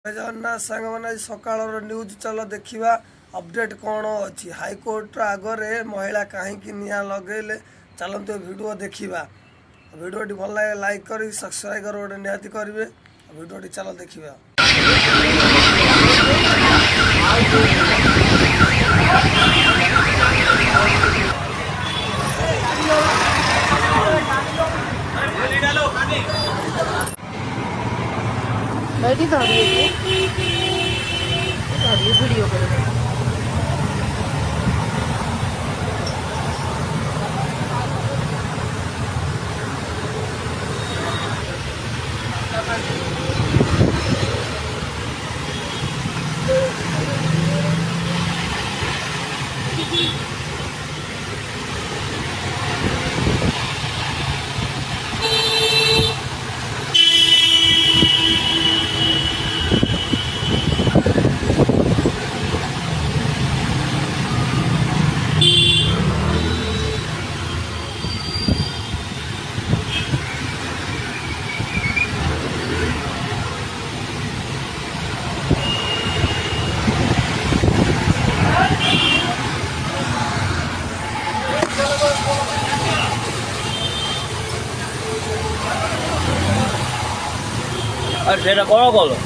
जगन्नाथ सांग मैंने सकाल न्यूज चल देखा अपडेट कौन अच्छी हाईकोर्ट आगे महिला कहीं निआ लगे चलते वीडियो देखा वीडियो भल लगे लाइक कर सब्सक्राइब गोटे निहाती करेंगे वीडियो चल देखा। बैठी वीडियो करो। আর সেটা করো বলো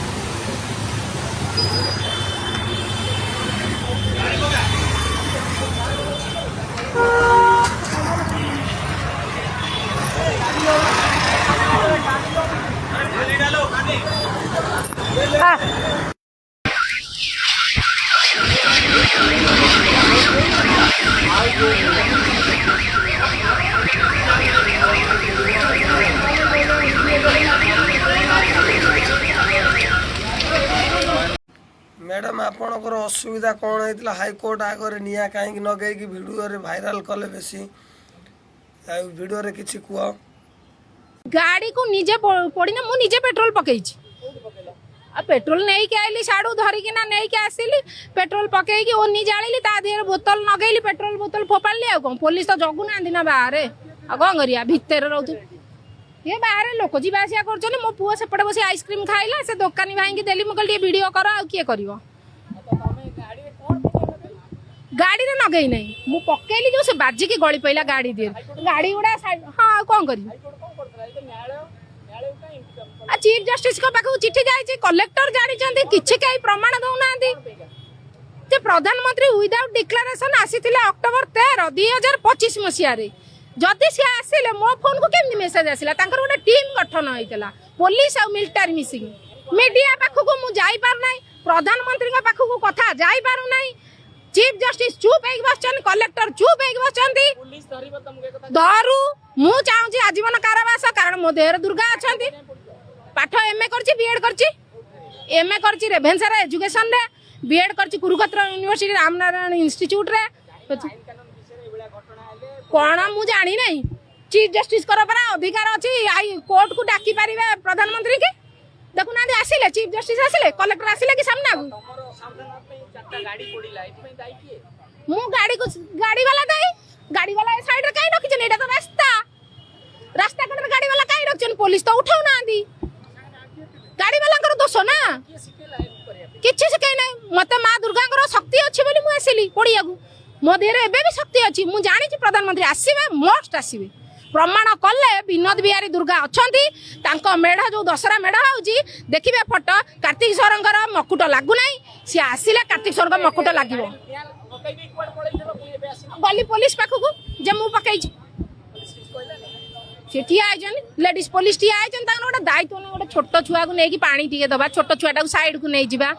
मैडम आपणकर असुविधा कौन होता हाईकोर्ट आगे निआ कहीं नगे वीडियो भाइराल कले बेसी वीडियो रे किछि कुआ गाड़ी को निजे पड़ना मु निजे पेट्रोल पकई पेट्रोल नहीं के आइली साड़ू धरिकिना नहीं के आसिली पेट्रोल पकईकी ओनी जाली ता देहर बोतल नगेली पेट्रोल बोतल फोपाड़ी आ कौन पुलिस तो जगु ना बाहर आ कौन करिया भितर रहू ये बाहर लोक जीवा आसिया कर मो पुओ सेपटे बस आइसक्रीम खाइला से दुकानी भाई की देली मुझे वीडियो कर किए कर गाड़ी रे नगई नहीं मु पकेली जो से बाजिकी गली पईला गाड़ी दे गाड़ी गुड़ा हाँ कौन करी चीफ जस्टिस को पाखु चिट्ठी जाइए कलेक्टर जानी किछि कई प्रमाण दौना जे प्रधानमंत्री विदाउट डिक्लेरेशन आसीथिले अक्टोबर 13 2025 मसीहा रे जदि सी आसिले मो फोन को केमि मेसेज आसिला तांकर गोटे टीम गठन होइतला पुलिस आ मिलिटरी मिसिंग मीडिया पाखु को मु जाई पार नै प्रधानमंत्री के पाखु को कथा जाई पारु नै चीफ जस्टिस चुप होई बसछन कलेक्टर चुप होई बसछंती पुलिस धरिबो तमके कथा धरू मु चाहूची आजीवन कारावास कारण मो देहर दुर्गा अछंती पाठ एमए करछि बीएड करछि एमए करछि रेभेन्सा रे एजुकेशन रे बीएड करछि कुरुक्षेत्र यूनिवर्सिटी रामनारायण इंस्टीट्यूट रे कौन मु जानी नहीं चीफ जस्टिस कर अधिकार अच्छी आई कोर्ट को डाकी पारे प्रधानमंत्री के देखुना आसिले चीफ जस्टिस आसिले कलेक्टर आसिले कि सामना मु गाड़ी वाला दाई गाड़ी वाला साइड रे काई रखिछन एटा तो रास्ता रास्ता कटर गाड़ी वाला काई रखिछन पुलिस तो उठाउ ना आंदी गाड़ी वाला दोष ना किछि से कहीं नहीं मते माँ दुर्गा शक्ति अच्छी बोली मु आसिली पड़िया मो देहर एबे भी शक्ति अच्छी मु जानी प्रधानमंत्री आसवे मस्ट आसवे प्रमाण कले विनोद बिहारी दुर्गा अच्छी तांको मेढ़ जो दशहरा मेढ़ होउची देखिबे फोटो कार्तिक स्वरंकर मकुट लागु नाही सी आसिले कार्तिक स्वरंकर मकुट लागिवो गली पुलिस पाखु जे मु पकई से ठिया आइजन लेडीज पुलिस ठिया आइजन तांको गोटे दायित्व गोटे छोट छुआ को नहीं पानी टिके दबा छोट छुआटा को साइड को नहीं जिबा।